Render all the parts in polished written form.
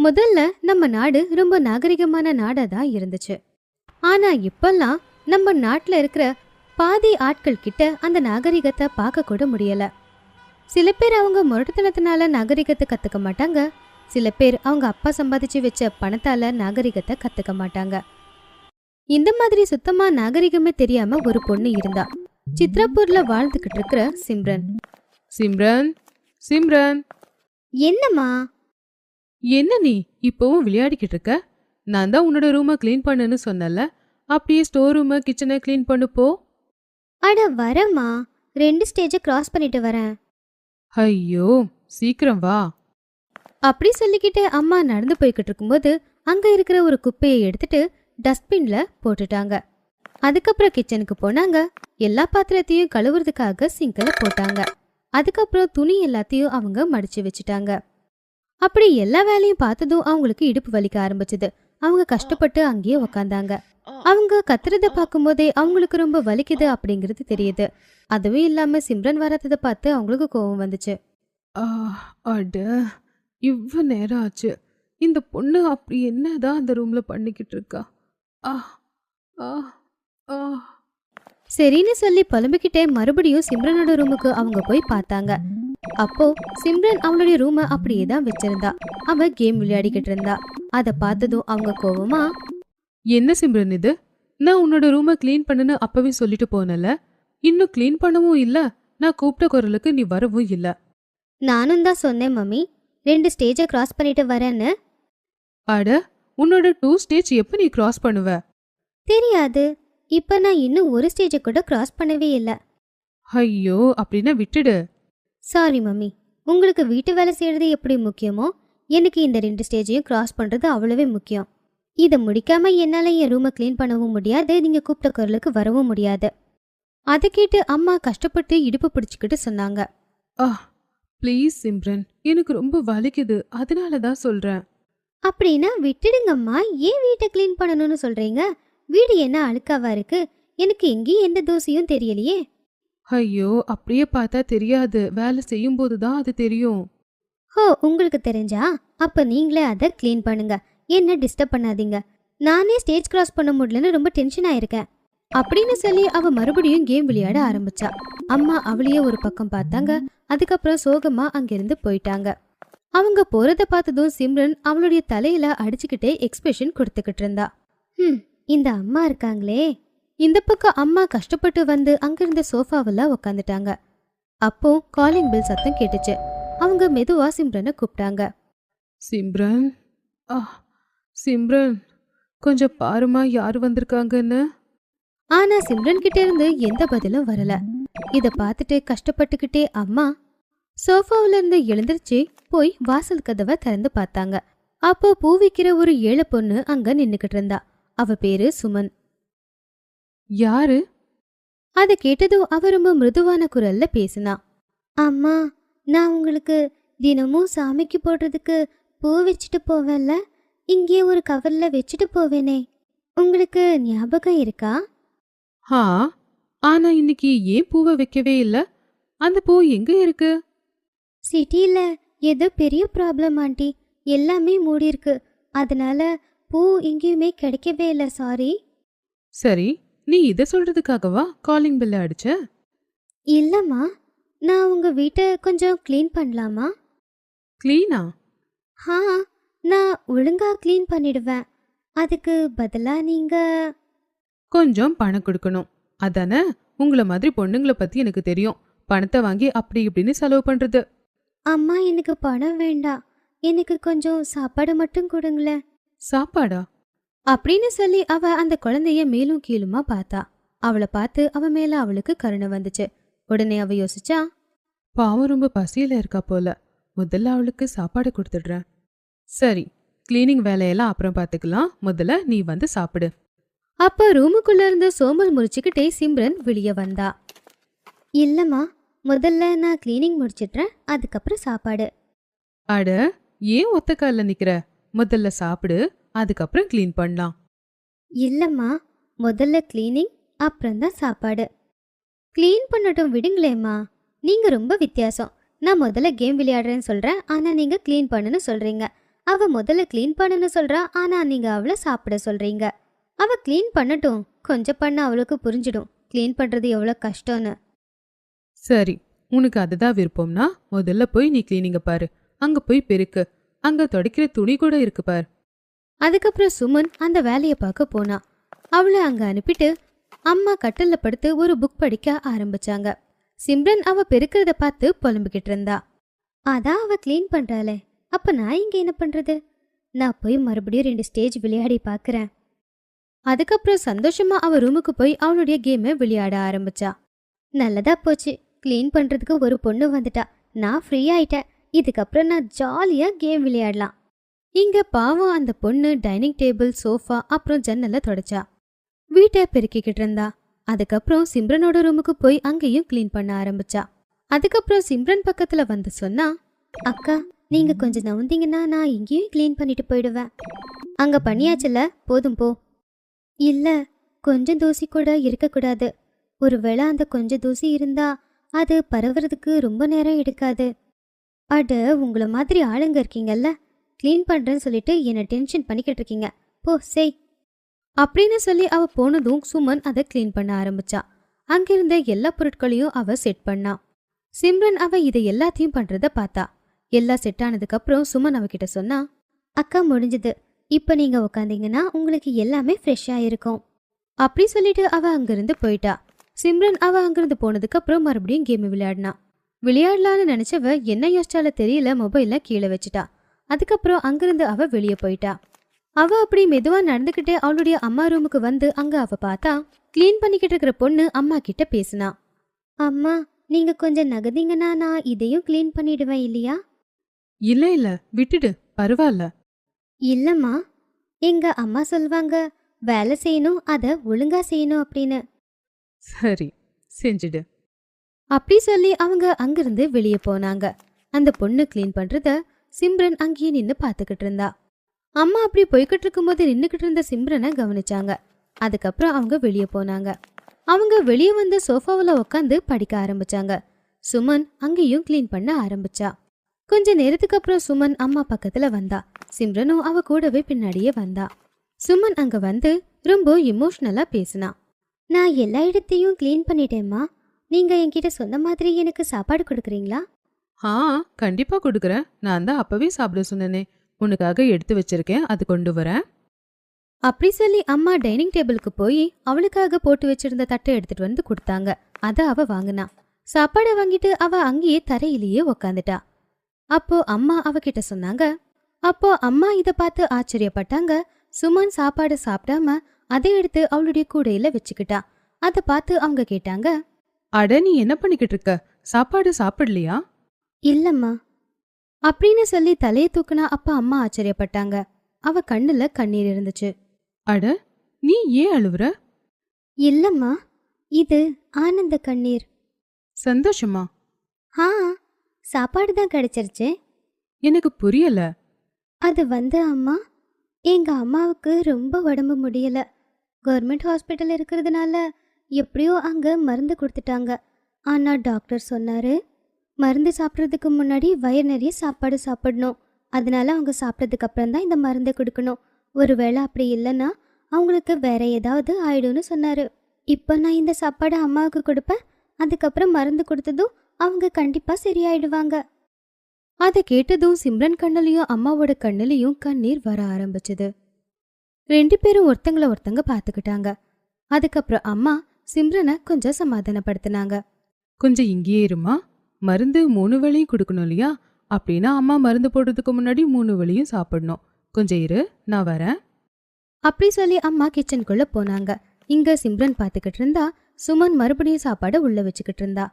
முதல்ல நம்ம நாடு ரொம்ப நாகரிகமான நாடா தான் இருந்துச்சு. ஆனா இப்பெல்லாம் நம்ம நாட்டுல இருக்கிற பாதி ஆட்கள் கிட்ட அந்த நாகரிகத்தை பார்க்க கூட முடியல. சில பேர் அவங்க முரட்டுத்தனத்தினால நாகரிகத்தை கத்துக்க மாட்டாங்க. சில பேர் அவங்க அப்பா சம்பாதிச்சு வச்ச பணத்தால நாகரிகத்தை கத்துக்க மாட்டாங்க. இந்த மாதிரி சுத்தமா நாகரிகமே தெரியாம ஒரு பொண்ணு இருந்தா. சித்ராப்பூர்ல வாழ்ந்துகிட்டு இருக்கிற சிம்ரன். சிம்ரன், சிம்ரன், என்னம்மா? என்ன நீ இப்போவும் விளையாடிக்கிட்டு இருக்க? நான் தான் உன்னோட ரூமை க்ளீன் பண்ணுன்னு சொன்னல. அப்படியே ஸ்டோர் ரூமை கிச்சனை க்ளீன் பண்ணு போ. அட வரமா, 2 ஸ்டேஜை கிராஸ் பண்ணிட்டு வரேன். ஐயோ, சீக்கிரம் வா. அப்படி சொல்லிக்கிட்டு அம்மா நடந்து போய்கிட்டு இருக்கும்போது அங்க இருக்கிற ஒரு குப்பையை எடுத்துட்டு டஸ்ட்பின்ல போட்டுட்டாங்க. அதுக்கப்புறம் கிச்சனுக்கு போனாங்க. எல்லா பாத்திரத்தையும் கழுவுறதுக்காக சிங்க்ல போட்டாங்க. அதுக்கப்புறம் துணி எல்லாத்தையும் அவங்க மடிச்சு வச்சுட்டாங்க. அப்படி எல்லா வேலையும் பார்த்ததும் அவங்களுக்கு இடுப்பு வலிக்க ஆரம்பிச்சது. அவங்க கஷ்டப்பட்டு அங்கேயே உக்காந்தாங்க. அவங்க கத்துறத பார்க்கும்போதே அவங்களுக்கு ரொம்ப வலிக்குது அப்படிங்கிறது தெரியுது. அதுவும் இல்லாம சிம்ரன் வராததை பார்த்து அவங்களுக்கு கோபம் வந்துச்சு. அட, இவ்வளவு நேரம் ஆச்சு. இந்த பொண்ணு அப்படி என்னதான் அந்த ரூம்ல பண்ணிக்கிட்டு இருக்கா? ஆ ஆ ஆ சரின்னு சொல்லி புலம்பிக்கிட்டே மறுபடியும் சிம்ரனோட ரூமுக்கு அவங்க போய் பார்த்தாங்க. அப்போ சிம்ரன் அவளுடைய ரூமை அப்படியே தான் வச்சிருந்தா. அவ கேம் விளையாடிக்கிட்டு இருந்தா. அதை பார்த்ததும் அவங்க கோவமா, என்ன சிம்ரன் இது? நான் உன்னோட ரூமை க்ளீன் பண்ணுன்னு அப்பவே சொல்லிட்டு போனல. இன்னும் க்ளீன் பண்ணவும் இல்ல. நான் கூப்பிட்ட குரலுக்கு நீ வரவும் இல்ல. நானும் தான் சொன்னேன் மம்மி, 2 ஸ்டேஜை கிராஸ் பண்ணிட்டு வரேன்னு. அட, உன்னோட 2 ஸ்டேஜ் எப்ப நீ கிராஸ் பண்ணுவ? தெரியாது. இப்ப நான் இன்னும் ஒரு ஸ்டேஜை கூட கிராஸ் பண்ணவே இல்லை. ஐயோ, அப்படின்னா விட்டுடு. சாரி மம்மி, உங்களுக்கு வீட்டு வேலை செய்யறது எப்படி முக்கியமோ எனக்கு இந்த 2 ஸ்டேஜையும் கிராஸ் பண்றது அவ்வளவே முக்கியம். இதை முடிக்காம என்னால என் ரூமை க்ளீன் பண்ணவும் முடியாது, நீங்க கூப்பிட்ட குரலுக்கு வரவும் முடியாது. அதை கேட்டு அம்மா கஷ்டப்பட்டு இடுப்பு பிடிச்சுக்கிட்டு சொன்னாங்க. ப்ளீஸ் சிம்ரன், எனக்கு ரொம்ப வலிக்குது, அதனால தான் சொல்றேன். அப்படின்னா விட்டுடுங்கம்மா, ஏன் வீட்டை க்ளீன் பண்ணணும்னு சொல்றீங்க? வீடு என்ன அழுக்காவா இருக்கு? எனக்கு எங்கேயும் எந்த தூசியும் தெரியலையே. ஐயோ, அப்படியே பார்த்தா தெரியாது, வேலை செய்யும் போதுதான் அது தெரியும். ஹோ, உங்களுக்கு தெரிஞ்சா அப்ப நீங்களே அதை க்ளீன் பண்ணுங்க, என்ன டிஸ்டர்ப் பண்ணாதீங்க. நானே ஸ்டேஜ் கிராஸ் பண்ண முடியலன்னு ரொம்ப டென்ஷன் ஆயிருக்கேன் அப்படின்னு சொல்லி அவ மறுபடியும் கேம் விளையாட ஆரம்பிச்சா. அம்மா அவளையே ஒரு பக்கம் பார்த்தாங்க. அதுக்கப்புறம் சோகமா அங்கிருந்து போயிட்டாங்க. அவங்க போறத பார்த்ததும் சிம்ரன் அவளுடைய தலையில அடிச்சுக்கிட்டே எக்ஸ்பிரஷன் கொடுத்துக்கிட்டு இருந்தா. இந்த அம்மா இருக்காங்களே. இந்த பக்கம் அம்மா கஷ்டப்பட்டு வந்து அங்கிருந்த சோஃபாவில் உக்காந்துட்டாங்க. அப்போ காலிங் பெல் சத்தம் கேட்டுச்சு. அவங்க மெதுவா சிம்ரனை கூப்பிட்டாங்க. சிம்ரன், சிம்ரன், கொஞ்சம் பாருமா யாரு வந்திருக்காங்கன்னு. ஆனா சிம்ரன் கிட்ட இருந்து எந்த பதிலும் வரல. இத பார்த்துட்டு கஷ்டப்பட்டுக்கிட்டே அம்மா சோஃபாவில இருந்து எழுந்திருச்சு போய் வாசல் கதவை திறந்து பார்த்தாங்க. அப்போ பூ விக்கிற ஒரு ஏழை பொண்ணு அங்க நின்னுக்கிட்டு இருந்தா. அவ பேரு சுமன். யாரு? அதை கேட்டதும் அவ ரொம்ப மிருதுவான குரல்ல பேசினா. அம்மா, நான் உங்களுக்கு தினமும் சாமிக்கு போடுறதுக்கு பூ வச்சுட்டு போவேன்ல, இங்கே ஒரு கவர்ல வச்சுட்டு போவேனே, உங்களுக்கு ஞாபகம் இருக்கா? ஆனா இன்னைக்கு ஏன் பூவை வைக்கவே இல்ல? அந்த பூ எங்க இருக்கு? சிட்டில ஏதோ பெரிய ப்ராப்ளம் ஆண்டி, எல்லாமே மூடி இருக்கு. அதனால பூ எங்கேயுமே கிடைக்கவே இல்லை, சாரி. சரி, நீ இத சொல்றதுக்காகவா காலிங் பெல் அடிச்ச? இல்லம்மா, நான் உங்க வீட்டை கொஞ்சம் க்ளீன் பண்ணலாமா? க்ளீனா? நான் ஒழுங்கா க்ளீன் பண்ணிடுவேன். அதுக்கு பதிலா நீங்க கொஞ்சம் பணம் கொடுக்கணும், அதானே? உங்களை மாதிரி பொண்ணுங்களை பத்தி எனக்கு தெரியும். பணத்தை வாங்கி அப்படி இப்படின்னு செலவு பண்றது. அம்மா, எனக்கு பணம் வேண்டாம், எனக்கு கொஞ்சம் சாப்பாடு மட்டும் கொடுங்களேன். சாப்பாடா? அப்படின்னு சொல்லி அவ அந்த குழந்தைய மேலும் கீழுமா பார்த்தா. அவளை பார்த்து அவ மேல அவளுக்கு கருணை வந்துச்சு. உடனே அவ யோசிச்சா, பாவம் ரொம்ப பசியில இருக்கா போல, முதல்ல அவளுக்கு சாப்பாடு கொடுத்துடுறேன். சரி, கிளீனிங் வேலையெல்லாம் அப்புறம் பார்த்துக்கலாம், முதல்ல நீ வந்து சாப்பிடு. அப்ப ரூமுக்குள்ள இருந்து சோம்பல் முறிச்சுக்கிட்டே சிம்ரன் வெளியே வந்தா. இல்லம்மா, முதல்ல நான் கிளீனிங் முடிச்சிடுறேன், அதுக்கப்புறம் சாப்பாடு. அட, ஏன் ஒத்த கால்ல நிக்கிற? முதல்ல சாப்பிடு, அதுக்கப்புறம் கிளீன் பண்ணலாம். இல்லம்மா, முதல்ல கிளீனிங், அப்புறம் தான் சாப்பாடு. கிளீன் பண்ணட்டும் விடுங்களேம்மா, நீங்க ரொம்ப வித்தியாசம். நான் முதல்ல கேம் விளையாடுறேன்னு சொல்றேன், ஆனா நீங்க கிளீன் பண்ணுன்னு சொல்றீங்க. அவ முதல்ல க்ளீன் பண்ணணும்னு சொல்றா, ஆனா நீங்க அவளை சாப்பிட சொல்றீங்க. அவ க்ளீன் பண்ணட்டும், கொஞ்சம் பண்ண அவளுக்கு புரிஞ்சிடும் க்ளீன் பண்றது எவ்வளவு கஷ்டம்னு. சரி, உனக்கு அதுதான் விருப்பம்னா முதல்ல போய் நீ கிளீனிங்க பாரு. அங்க போய் பெருக்கு. அங்க துடைக்கிற துணி கூட இருக்கு பார். அதுக்கப்புறம் சுமன் அந்த வேலையை பார்க்க போனா. அவளை அங்க அனுப்பிட்டு அம்மா கட்டில்ல படுத்து ஒரு புக் படிக்க ஆரம்பிச்சாங்க. சிம்ரன் அவ பெருக்கிறத பார்த்து புலம்பிக்கிட்டு இருந்தா. அதான் அவ க்ளீன் பண்றாளே, அப்ப நான் இங்க என்ன பண்றது? நான் போய் மறுபடியும் 2 ஸ்டேஜ் விளையாடி பார்க்கறேன். அதுக்கப்புறம் சந்தோஷமா அவ ரூமுக்கு போய் அவளுடைய கேமை விளையாட ஆரம்பிச்சா. நல்லதா போச்சு, க்ளீன் பண்றதுக்கு ஒரு பொண்ணு வந்துட்டா. நான் ஃப்ரீ ஆயிட்டேன். இதுக்கப்புறம் நான் ஜாலியா கேம் விளையாடலாம். இங்க பாவம் அந்த பொண்ணு டைனிங் டேபிள், சோஃபா அப்புறம் ஜன்னலை தொடச்சா. வீட்டை பெருக்கிக்கிட்டு இருந்தா. அதுக்கப்புறம் சிம்ரனோட ரூமுக்கு போய் அங்கேயும் க்ளீன் பண்ண ஆரம்பிச்சா. அதுக்கப்புறம் சிம்ரன் பக்கத்துல வந்து சொன்னா, அக்கா நீங்க கொஞ்சம் நவுந்தீங்கன்னா நான் இங்கேயும் க்ளீன் பண்ணிட்டு போயிடுவேன். அங்க பண்ணியாச்சுல, போதும் போ. இல்ல, கொஞ்சம் தூசி கூட இருக்கக்கூடாது. ஒருவேளை அந்த கொஞ்சம் தூசி இருந்தா அது பரவுறதுக்கு ரொம்ப நேரம் எடுக்காது. அட, உங்கள மாதிரி ஆளுங்க இருக்கீங்கல்ல, க்ளீன் பண்றேன்னு சொல்லிட்டு என்ன டென்ஷன் பண்ணிக்கிட்டு இருக்கீங்க. போ செய் அப்படின்னு சொல்லி அவ போனதும் சுமன் அதை க்ளீன் பண்ண ஆரம்பிச்சா. அங்கிருந்த எல்லா பொருட்களையும் அவ செட் பண்ணா. சிம்ரன் அவ இதை எல்லாத்தையும் பண்றத பார்த்தா. எல்லாம் செட் ஆனதுக்கு அப்புறம் சுமன் அவகிட்ட சொன்னா, அக்கா முடிஞ்சது, இப்ப நீங்க உக்காந்தீங்கன்னா உங்களுக்கு எல்லாமே ஃப்ரெஷ்ஷா இருக்கும். அப்படி சொல்லிட்டு அவ அங்கிருந்து போயிட்டா. சிம்ரன் அவ அங்கிருந்து போனதுக்கு அப்புறம் மறுபடியும் கேம் விளையாடினா. விளையாடலான்னு நினைச்சவ என்ன யோசிச்சால தெரியல, மொபைல கீழே வச்சுட்டா. அதுக்கப்புறம் அங்கிருந்து அவ வெளியே போயிட்டா. அவ அப்படி மெதுவா நடந்துகிட்டே அவளுடைய அம்மா ரூமுக்கு வந்து அங்க அவ பார்த்தா க்ளீன் பண்ணிக்கிட்டு இருக்கிற பொண்ணு அம்மா கிட்ட பேசினா. அம்மா, நீங்க கொஞ்சம் நகர்ந்தீங்கன்னா நான் இதையும் க்ளீன் பண்ணிடுவேன் இல்லையா? இல்ல இல்ல, விட்டுடு, பரவாயில்ல. இல்லம்மா, எங்க அம்மா சொல்வாங்க வேலை செய்யணும், அத ஒழுங்கா செய்யணும் அப்படின்னு. சரி, செஞ்சுடு. அப்படி சொல்லி அவங்க அங்கிருந்து வெளியே போனாங்க. அந்த பொண்ணு க்ளீன் பண்றத சிம்ரன் அங்கேயே நின்னு பாத்துக்கிட்டு இருந்தா. அம்மா அப்படி போய்கிட்டு இருக்கும்போது நின்னுக்கிட்டு இருந்த சிம்ரனை கவனிச்சாங்க. அதுக்கப்புறம் அவங்க வெளியே போனாங்க. அவங்க வெளியே வந்து சோஃபாவில் உட்காந்து படிக்க ஆரம்பிச்சாங்க. சுமன் அங்கேயும் க்ளீன் பண்ண ஆரம்பிச்சா. கொஞ்ச நேரத்துக்கு அப்புறம் சுமன் அம்மா பக்கத்துல வந்தா. சிம்ரனும் அவ கூடவே பின்னாடியே வந்தா. சுமன் அங்க வந்து ரொம்ப இமோஷனலா பேசினா. நான் எல்லா இடத்தையும் க்ளீன் பண்ணிட்டேம்மா. நீங்க என்கிட்ட சொன்ன மாதிரி எனக்கு சாப்பாடு கொடுக்குறீங்களா? ஆ, கண்டிப்பா கொடுக்குறேன். நான் தான் அப்பவே சாப்பிட சொன்னேனே. உனக்காக எடுத்து வச்சிருக்கேன், அது கொண்டு வரேன். அப்படி சொல்லி அம்மா டைனிங் டேபிளுக்கு போய் அவளுக்காக போட்டு வச்சிருந்த தட்டை எடுத்துட்டு வந்து கொடுத்தாங்க. அத அவ வாங்கினா. சாப்பாடை வாங்கிட்டு அவ அங்கேயே தரையிலேயே உக்காந்துட்டா. அப்போ அம்மா அவகிட்ட சொன்னாங்க. அப்போ அம்மா இத பார்த்து ஆச்சரியப்பட்டாங்க. சுமன் சாப்பாடு சாப்பிடாம அதை எடுத்து அவளுடைய கூடையில வச்சுக்கிட்டா. அதை பார்த்து அவங்க கேட்டாங்க, அட, நீ என்ன பண்ணிக்கிட்டு இருக்க? சாப்பாடு சாப்பிடலையா? இல்லம்மா அப்படின்னு சொல்லி தலையை தூக்குனா. அப்ப அம்மா ஆச்சரியப்பட்டாங்க. அவ கண்ணுல கண்ணீர் இருந்துச்சு. அட, நீ ஏன் அழுவுற? இல்லம்மா, இது ஆனந்த கண்ணீர். சந்தோஷமா? ஆ, சாப்பாடு தான் கிடைச்சிருச்சு. எனக்கு புரியல. அது வந்து அம்மா, எங்க அம்மாவுக்கு ரொம்ப உடம்பு முடியல. கவர்மெண்ட் ஹாஸ்பிட்டல் இருக்கிறதுனால எப்படியோ அங்க மருந்து கொடுத்துட்டாங்க. ஆனா டாக்டர் சொன்னாரு, மருந்து சாப்பிட்றதுக்கு முன்னாடி வயிறு நிறைய சாப்பாடு சாப்பிடணும். அதனால அவங்க சாப்பிட்டதுக்கு அப்புறம் தான் இந்த மருந்தை கொடுக்கணும். ஒருவேளை அப்படி இல்லைன்னா அவங்களுக்கு வேற ஏதாவது ஆயிடும்னு சொன்னாரு. இப்போ நான் இந்த சாப்பாடை அம்மாவுக்கு கொடுப்பேன். அதுக்கப்புறம் மருந்து கொடுத்ததும் அவங்க கண்டிப்பா சரியாயிடுவாங்க. அதை கேட்டதும் சிம்ரன் கண்ணுலையும் அம்மாவோட கண்ணுலையும் கண்ணீர் வர ஆரம்பிச்சது. 2 பேரும் ஒருத்தங்கள ஒருத்தங்க பார்த்துக்கிட்டாங்க. அதுக்கப்புறம் அம்மா சிம்ரனை கொஞ்சம் சமாதானப்படுத்தினாங்க. கொஞ்சம் இங்கேயே இருமா. மருந்து 3 வேளையும் கொடுக்கணும் இல்லையா? அப்படின்னா அம்மா மருந்து போடுறதுக்கு முன்னாடி 3 வேளையும் சாப்பிடணும். கொஞ்சம் இரு, நான் வரேன். அப்படி சொல்லி அம்மா கிச்சனுக்குள்ள போனாங்க. இங்க சிம்ரன் பார்த்துக்கிட்டு இருந்தா. சுமன் மறுபடியும் சாப்பாடை உள்ள வச்சுக்கிட்டு இருந்தா.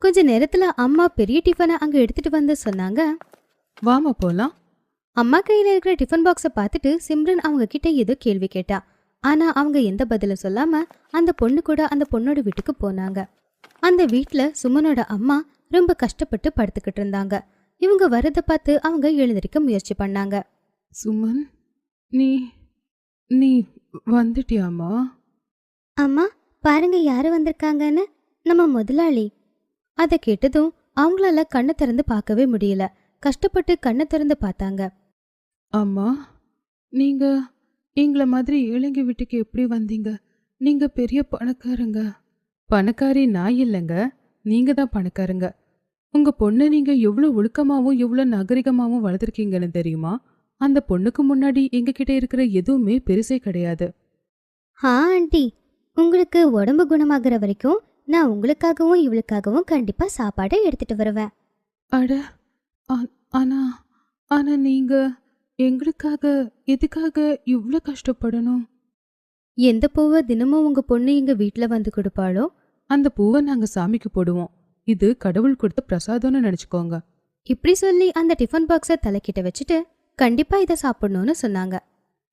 கொஞ்ச நேரத்துல அம்மா பெரிய டிஃபனை அங்க எடுத்துட்டு வந்து சொன்னாங்க. வாமா போலாம். அம்மா கையில இருக்கிற டிஃபன் பாக்ஸை பார்த்துட்டு சிம்ரன் அவங்க கிட்ட ஏதோ கேள்வி கேட்டா. ஆனா அவங்க எந்த பதிலும் சொல்லாம அந்த பொண்ணு கூட அந்த பொண்ணோட வீட்டுக்கு போனாங்க. அந்த வீட்டுல சுமனோட அம்மா ரொம்ப கஷ்டப்பட்டு படுத்துக்கிட்டு இருந்தாங்க. இவங்க வரதை பார்த்து அவங்க எழுந்திருக்க முயற்சி பண்ணாங்க. சுமன், நீ நீ வந்துட்டியாமா? அம்மா, பாருங்க யாரு வந்திருக்காங்கன்னு, நம்ம முதலாளி. அதை கேட்டதும் அவங்களால கண்ணை திறந்து பார்க்கவே முடியல. கஷ்டப்பட்டு கண்ணை திறந்து பார்த்தாங்க. அம்மா, நீங்க எங்கள மாதிரி ஏழைங்க வீட்டுக்கு எப்படி வந்தீங்க? நீங்க பெரிய பணக்காரங்க. பணக்காரி நான் இல்லைங்க. நீங்க தான் பணக்காரங்க. உங்க பொண்ண நீங்க எவ்ளோ ஒழுக்கமாவும், எவ்ளோ நாகரிகமாவும் வளர்த்துருக்கீங்கன்னு தெரியுமா? அந்த பொண்ணுக்கு முன்னாடி எங்ககிட்ட இருக்கிற எதுவுமே பெருசே கிடையாது. ஆண்டி, உங்களுக்கு உடம்பு குணமாகிற வரைக்கும் நான் உங்களுக்காகவும் இவளுக்காகவும் கண்டிப்பா சாப்பாடு எடுத்துட்டு வருவேன். அட! ஆ- ஆனா ஆனா நீங்க எங்களுக்காக எதுக்காக இவ்ளோ கஷ்டப்படணும்? எந்த பூவை தினமும் உங்க பொண்ணு எங்க வீட்ல வந்து கொடுப்பாளோ, அந்த பூவை நாங்க சாமிக்கு போடுவோம். இது கடவுள் கொடுத்த பிரசாதம்னு நினைச்சுக்கோங்க. இப்படி சொல்லி அந்த டிஃபன் பாக்ஸை தலைக்கிட்ட வச்சுட்டு கண்டிப்பா இதை சாப்பிடணும்னு சொன்னாங்க.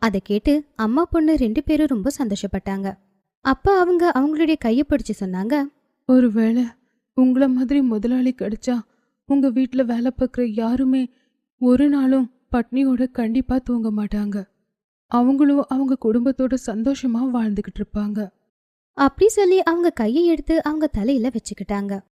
அதை கேட்டு அம்மா பொண்ணு 2 பேரும் ரொம்ப சந்தோஷப்பட்டாங்க. அப்ப அவங்க அவங்களுடைய கையை பிடிச்சு சொன்னாங்க, ஒருவேளை உங்கள மாதிரி முதலாளி கிடைச்சா உங்க வீட்ல வேலை பார்க்குற யாருமே ஒரு நாளும் பட்னியோட கண்டிப்பா தூங்க மாட்டாங்க. அவங்களும் அவங்க குடும்பத்தோட சந்தோஷமா வாழ்ந்துகிட்டு இருப்பாங்க. அப்படி சொல்லி அவங்க கையை எடுத்து அவங்க தலையில வச்சுக்கிட்டாங்க.